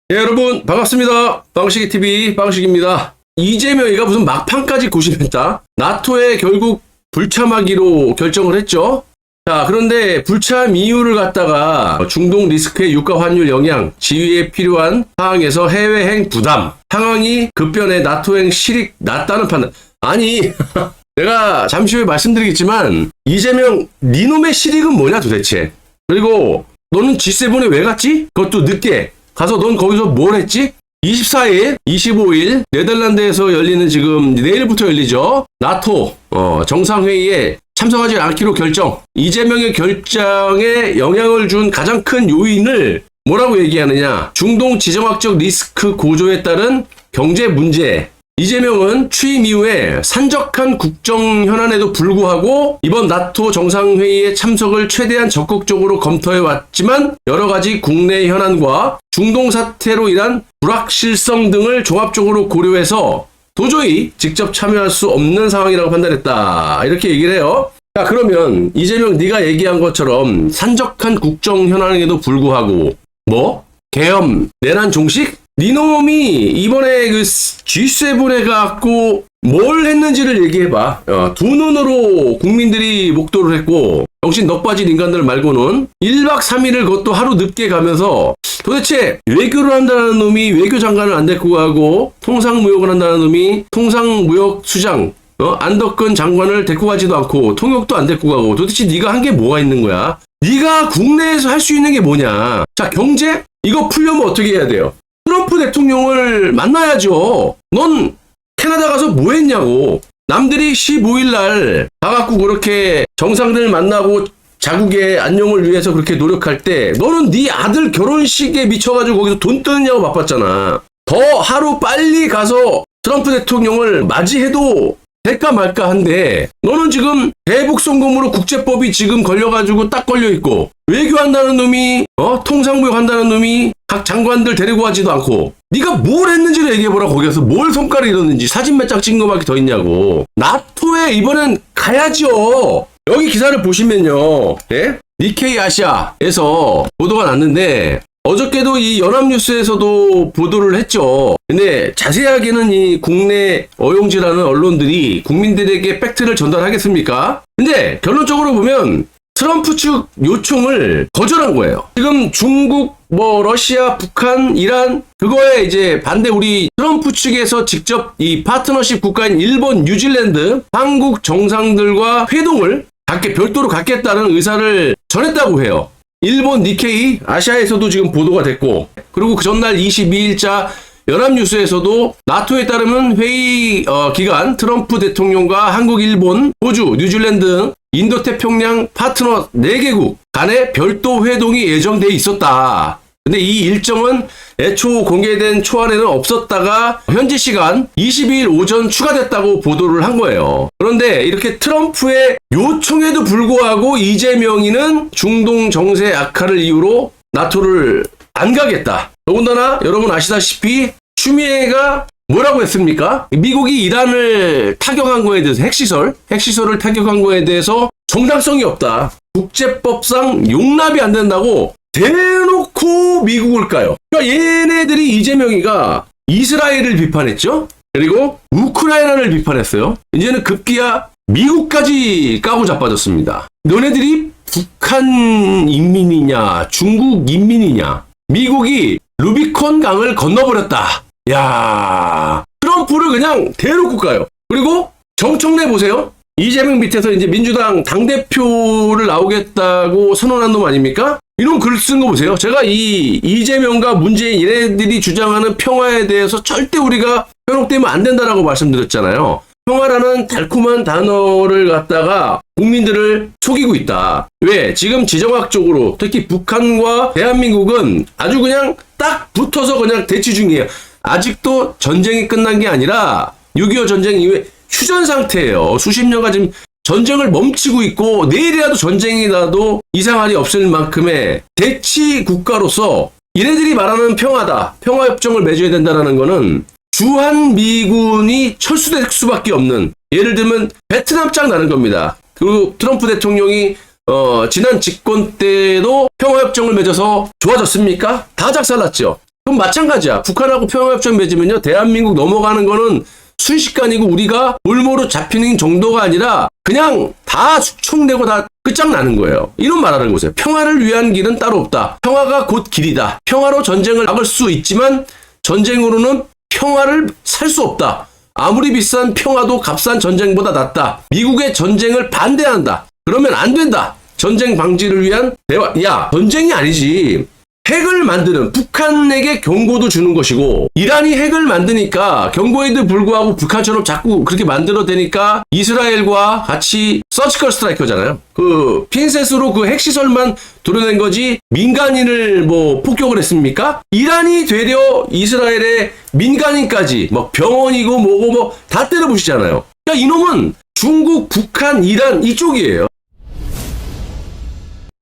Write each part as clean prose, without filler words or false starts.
네, 여러분 반갑습니다. 빵식이TV 빵식입니다. 이재명이가 무슨 막판까지 고심했다. 나토에 결국 불참하기로 결정을 했죠. 자, 그런데 불참 이유를 갖다가 중동 리스크의 유가 환율 영향, 지위에 필요한 상황에서 해외행 부담, 상황이 급변해 나토행 실익 낮다는 판단. 아니 내가 잠시 후에 말씀드리겠지만 이재명 니놈의 실익은 뭐냐 도대체. 그리고 너는 G7에 왜 갔지? 그것도 늦게 가서 넌 거기서 뭘 했지? 24일, 25일 네덜란드에서 열리는 지금 내일부터 열리죠. 나토 정상회의에 참석하지 않기로 결정. 이재명의 결정에 영향을 준 가장 큰 요인을 뭐라고 얘기하느냐? 중동 지정학적 리스크 고조에 따른 경제 문제. 이재명은 취임 이후에 산적한 국정 현안에도 불구하고 이번 나토 정상회의에 참석을 최대한 적극적으로 검토해 왔지만 여러 가지 국내 현안과 중동 사태로 인한 불확실성 등을 종합적으로 고려해서 도저히 직접 참여할 수 없는 상황이라고 판단했다. 이렇게 얘기를 해요. 자, 그러면 이재명 네가 얘기한 것처럼 산적한 국정 현안에도 불구하고 뭐? 계엄, 내란 종식? 니놈이 이번에 그 G7에 갖고 뭘 했는지를 얘기해봐. 두 눈으로 국민들이 목도를 했고 정신 넉 빠진 인간들 말고는 1박 3일을 그것도 하루 늦게 가면서 도대체 외교를 한다는 놈이 외교장관을 안 데리고 가고 통상무역을 한다는 놈이 통상무역수장 안덕근 장관을 데리고 가지도 않고 통역도 안 데리고 가고 도대체 네가 한 게 뭐가 있는 거야? 네가 국내에서 할 수 있는 게 뭐냐? 자, 경제? 이거 풀려면 어떻게 해야 돼요? 트럼프 대통령을 만나야죠. 넌 캐나다 가서 뭐 했냐고. 남들이 15일 날 가갖고 그렇게 정상들 만나고 자국의 안녕을 위해서 그렇게 노력할 때 너는 네 아들 결혼식에 미쳐가지고 거기서 돈 뜨느냐고 바빴잖아. 더 하루 빨리 가서 트럼프 대통령을 맞이해도 될까 말까 한데 너는 지금 대북송금으로 국제법이 지금 걸려가지고 딱 걸려있고 외교한다는 놈이 통상무역 한다는 놈이 각 장관들 데리고 가지도 않고 네가 뭘 했는지를 얘기해보라. 거기서 뭘 성과를 이뤘는지 사진 몇 장 찍은 거밖에 더 있냐고. 나토에 이번엔 가야죠. 여기 기사를 보시면요, 예? 니케이 아시아에서 보도가 났는데 어저께도 이 연합뉴스에서도 보도를 했죠. 근데 자세하게는 이 국내 어용지라는 언론들이 국민들에게 팩트를 전달하겠습니까? 근데 결론적으로 보면 트럼프 측 요청을 거절한 거예요. 지금 중국, 러시아, 북한, 이란 그거에 이제 반대 우리 트럼프 측에서 직접 이 파트너십 국가인 일본, 뉴질랜드, 한국 정상들과 회동을 별도로 갖겠다는 의사를 전했다고 해요. 일본 니케이 아시아에서도 지금 보도가 됐고 그리고 그 전날 22일자 연합뉴스에서도 나토에 따르면 회의 기간 트럼프 대통령과 한국, 일본, 호주, 뉴질랜드 인도태평양 파트너 4개국 간의 별도 회동이 예정돼 있었다. 근데 이 일정은 애초 공개된 초안에는 없었다가 현지 시간 22일 오전 추가됐다고 보도를 한 거예요. 그런데 이렇게 트럼프의 요청에도 불구하고 이재명이는 중동 정세 악화를 이유로 나토를 안 가겠다. 더군다나 여러분 아시다시피 추미애가 뭐라고 했습니까? 미국이 이란을 타격한 거에 대해서 핵시설을 타격한 거에 대해서 정당성이 없다. 국제법상 용납이 안 된다고 대놓고 미국을 까요. 그러니까 얘네들이 이재명이가 이스라엘을 비판했죠. 그리고 우크라이나를 비판했어요. 이제는 급기야 미국까지 까고 자빠졌습니다. 너네들이 북한 인민이냐 중국 인민이냐. 미국이 루비콘 강을 건너버렸다. 야, 트럼프를 그냥 대놓고 까요. 그리고 정청래 보세요. 이재명 밑에서 이제 민주당 당대표를 나오겠다고 선언한 놈 아닙니까? 이런 글 쓴 거 보세요. 제가 이 이재명과 문재인 얘네들이 주장하는 평화에 대해서 절대 우리가 현혹되면 안 된다라고 말씀드렸잖아요. 평화라는 달콤한 단어를 갖다가 국민들을 속이고 있다. 왜? 지금 지정학적으로 특히 북한과 대한민국은 아주 그냥 딱 붙어서 그냥 대치 중이에요. 아직도 전쟁이 끝난 게 아니라 6.25 전쟁 이후에 휴전 상태예요. 수십 년간 지금 전쟁을 멈추고 있고 내일이라도 전쟁이 나도 이상할이 없을 만큼의 대치 국가로서 얘네들이 말하는 평화다. 평화협정을 맺어야 된다는 거는 주한미군이 철수될 수밖에 없는, 예를 들면 베트남장 나는 겁니다. 그리고 트럼프 대통령이 지난 집권 때도 평화협정을 맺어서 좋아졌습니까? 다 작살났죠. 그럼 마찬가지야. 북한하고 평화협정 맺으면요, 대한민국 넘어가는 거는 순식간이고 우리가 볼모로 잡히는 정도가 아니라 그냥 다 숙청되고 다 끝장나는 거예요. 이런 말하는 거세요. 평화를 위한 길은 따로 없다. 평화가 곧 길이다. 평화로 전쟁을 막을 수 있지만 전쟁으로는 평화를 살 수 없다. 아무리 비싼 평화도 값싼 전쟁보다 낫다. 미국의 전쟁을 반대한다. 그러면 안 된다. 전쟁 방지를 위한 대화. 야, 전쟁이 아니지. 핵을 만드는 북한에게 경고도 주는 것이고, 이란이 핵을 만드니까 경고에도 불구하고 북한처럼 자꾸 그렇게 만들어대니까 이스라엘과 같이 서지컬 스트라이커잖아요. 그 핀셋으로 그 핵시설만 도려낸 거지 민간인을 뭐 폭격을 했습니까? 이란이 되려 이스라엘의 민간인까지 뭐 병원이고 뭐고 뭐 다 때려부시잖아요. 그러니까 이놈은 중국, 북한, 이란 이쪽이에요.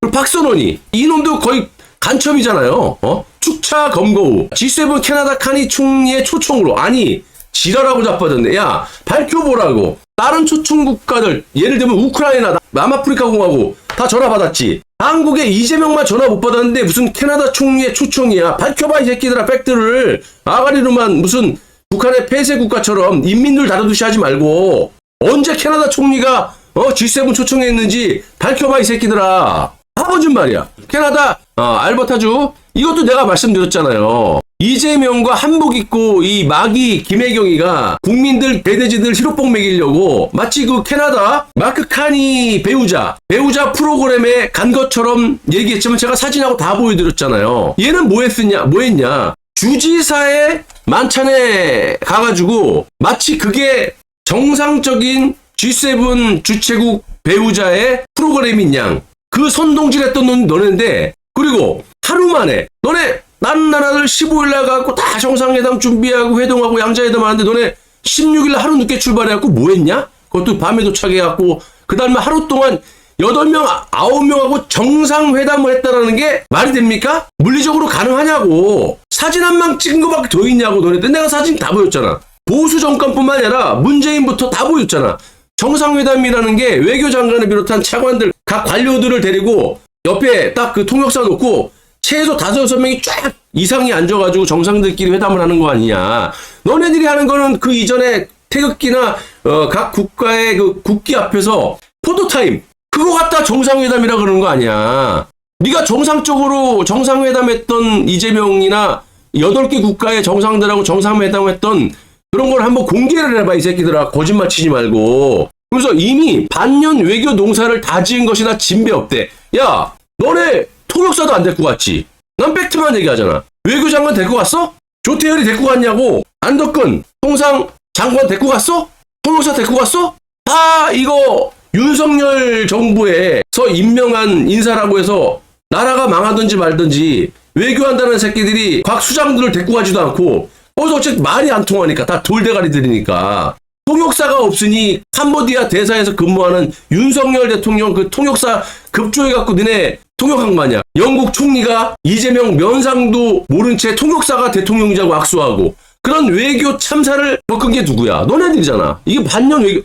그리고 박선원이 이놈도 거의 간첩이잖아요. 축차 검거우 G7 캐나다 카니 총리의 초청으로. 아니 지랄하고 자빠졌네. 야, 밝혀보라고. 다른 초청 국가들 예를 들면 우크라이나, 남아프리카 공화국 다 전화 받았지. 한국에 이재명만 전화 못 받았는데 무슨 캐나다 총리의 초청이야. 밝혀봐 이 새끼들아. 팩트를 아가리로만 무슨 북한의 폐쇄 국가처럼 인민들 다루듯이 하지 말고, 언제 캐나다 총리가 G7 초청했는지 밝혀봐 이 새끼들아. 아버진 말이야. 캐나다 알버타주 이것도 내가 말씀드렸잖아요. 이재명과 한복 입고 이 마기 김혜경이가 국민들 배대지들 희로뽕 먹이려고 마치 그 캐나다 마크 카니 배우자 프로그램에 간 것처럼 얘기했지만 제가 사진하고 다 보여드렸잖아요. 얘는 뭐 했냐 주지사의 만찬에 가가지고 마치 그게 정상적인 G7 주최국 배우자의 프로그램인 양 그 선동질했던 너네인데, 그리고 하루 만에 너네 다른 나라들 15일 날 가고 다 정상회담 준비하고 회동하고 양자회담 하는데 너네 16일 날 하루 늦게 출발해갖고 뭐 했냐? 그것도 밤에 도착해갖고 그 다음에 하루 동안 8명, 9명하고 정상회담을 했다라는 게 말이 됩니까? 물리적으로 가능하냐고. 사진 한 방 찍은 거밖에 더 있냐고. 너네들 내가 사진 다 보였잖아. 보수 정권뿐만 아니라 문재인부터 다 보였잖아. 정상회담이라는 게 외교장관을 비롯한 차관들 각 관료들을 데리고 옆에 딱 그 통역사 놓고 최소 5-6명이 쫙 이상이 앉아가지고 정상들끼리 회담을 하는 거 아니냐. 너네들이 하는 거는 그 이전에 태극기나 각 국가의 그 국기 앞에서 포토타임 그거 갖다 정상회담이라 그러는 거 아니야. 네가 정상적으로 정상회담했던 이재명이나 8개 국가의 정상들하고 정상회담했던 그런 걸 한번 공개를 해봐 이 새끼들아. 거짓말 치지 말고. 그래서 이미 반년 외교 농사를 다 지은 것이나 진배 없대. 야, 너네 통역사도 안 데리고 갔지. 난 팩트만 얘기하잖아. 외교장관 데리고 갔어? 조태열이 데리고 갔냐고. 안덕근 통상 장관 데리고 갔어? 통역사 데리고 갔어? 다 이거 윤석열 정부에서 임명한 인사라고 해서 나라가 망하든지 말든지 외교한다는 새끼들이 곽 수장들을 데리고 가지도 않고, 거기서 어쨌든 말이 안 통하니까 다 돌대가리들이니까 통역사가 없으니 캄보디아 대사에서 근무하는 윤석열 대통령 그 통역사 급조해갖고 너네 통역한 거 아니야. 영국 총리가 이재명 면상도 모른 채 통역사가 대통령이자고 악수하고 그런 외교 참사를 겪은 게 누구야? 너네들이잖아. 이게 반년 외교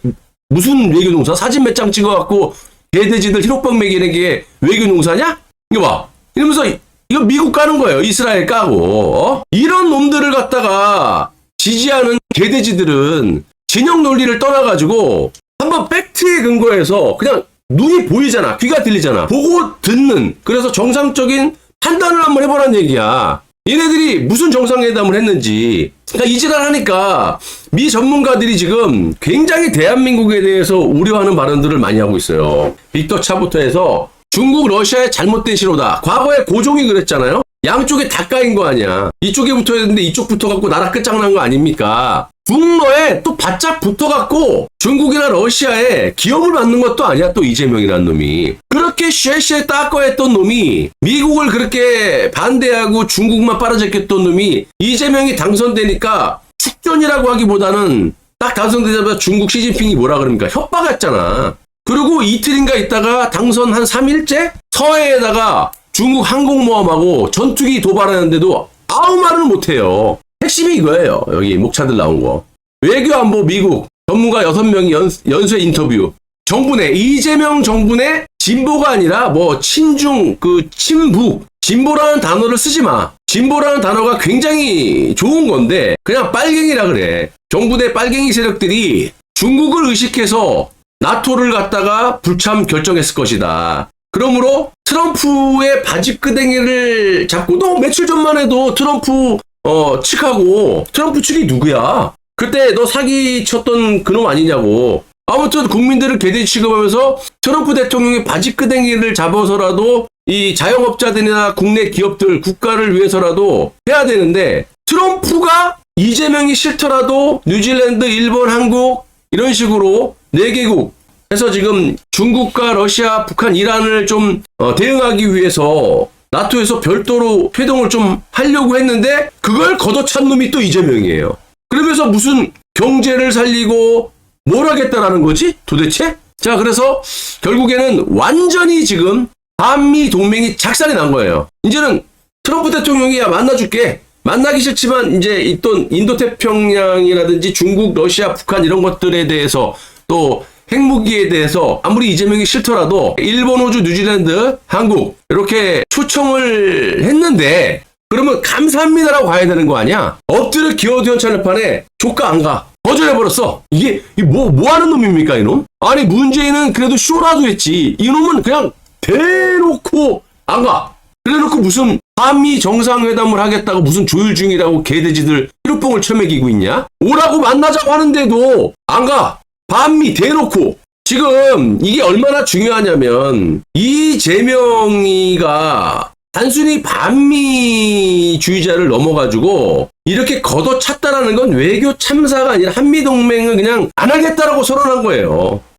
무슨 외교 농사? 사진 몇 장 찍어갖고 개돼지들 희록병 먹이는 게 외교 농사냐? 이거 봐. 이러면서 이거 미국 까는 거예요. 이스라엘 까고. 이런 놈들을 갖다가 지지하는 개돼지들은 진영 논리를 떠나가지고 한번 팩트에 근거해서 그냥 눈이 보이잖아. 귀가 들리잖아. 보고 듣는. 그래서 정상적인 판단을 한번 해보라는 얘기야. 얘네들이 무슨 정상회담을 했는지. 그러니까 이지랄 하니까 미 전문가들이 지금 굉장히 대한민국에 대해서 우려하는 발언들을 많이 하고 있어요. 빅터 차부터 해서 중국, 러시아의 잘못된 신호다. 과거에 고종이 그랬잖아요. 양쪽에 다 까인 거 아니야. 이쪽에 붙어야 되는데 이쪽 붙어갖고 나라 끝장난 거 아닙니까? 중러에 또 바짝 붙어갖고 중국이나 러시아에 기업을 받는 것도 아니야. 또 이재명이라는 놈이. 그렇게 쉐쉐 따꺼했던 놈이, 미국을 그렇게 반대하고 중국만 빨아제꼈던 놈이 이재명이 당선되니까 축전이라고 하기보다는 딱 당선되자마자 중국 시진핑이 뭐라 그럽니까? 협박했잖아. 그리고 이틀인가 있다가 당선 한 3일째 서해에다가 중국 항공모함하고 전투기 도발하는데도 아무 말은 못해요. 핵심이 이거예요. 여기 목차들 나온 거. 외교안보 미국 전문가 6명이 연쇄 인터뷰. 정부 내 이재명 정부 내 진보가 아니라 뭐 친중 그 친북 진보라는 단어를 쓰지 마. 진보라는 단어가 굉장히 좋은 건데 그냥 빨갱이라 그래. 정부 내 빨갱이 세력들이 중국을 의식해서 나토를 갖다가 불참 결정했을 것이다. 그러므로 트럼프의 바지끄댕이를 잡고, 너 며칠 전만 해도 트럼프 측하고, 트럼프 측이 누구야? 그때 너 사기 쳤던 그놈 아니냐고. 아무튼 국민들을 개돼지 취급하면서 트럼프 대통령의 바지끄댕이를 잡아서라도 이 자영업자들이나 국내 기업들, 국가를 위해서라도 해야 되는데, 트럼프가 이재명이 싫더라도 뉴질랜드, 일본, 한국 이런 식으로 4개국 해서 지금 중국과 러시아, 북한, 이란을 좀 대응하기 위해서 나토에서 별도로 회동을 좀 하려고 했는데 그걸 걷어찬 놈이 또 이재명이에요. 그러면서 무슨 경제를 살리고 뭘 하겠다라는 거지? 도대체? 자, 그래서 결국에는 완전히 지금 한미 동맹이 작살이 난 거예요. 이제는 트럼프 대통령이 야 만나줄게. 만나기 싫지만 이제 있던 인도태평양이라든지 중국, 러시아, 북한 이런 것들에 대해서 또 핵무기에 대해서 아무리 이재명이 싫더라도 일본, 호주, 뉴질랜드, 한국 이렇게 초청을 했는데 그러면 감사합니다라고 가야 되는 거 아니야? 엎드려 기어드는 차례판에 조카 안 가. 거절해버렸어. 이게 뭐 하는 놈입니까 이놈? 아니 문재인은 그래도 쇼라도 했지. 이놈은 그냥 대놓고 안 가. 그래놓고 무슨 한미 정상회담을 하겠다고 무슨 조율 중이라고 개돼지들 희로뽕을 쳐먹이고 있냐? 오라고 만나자고 하는데도 안 가. 반미 대놓고. 지금 이게 얼마나 중요하냐면 이재명이가 단순히 반미주의자를 넘어가지고 이렇게 걷어찼다라는 건 외교 참사가 아니라 한미동맹을 그냥 안 하겠다라고 선언한 거예요.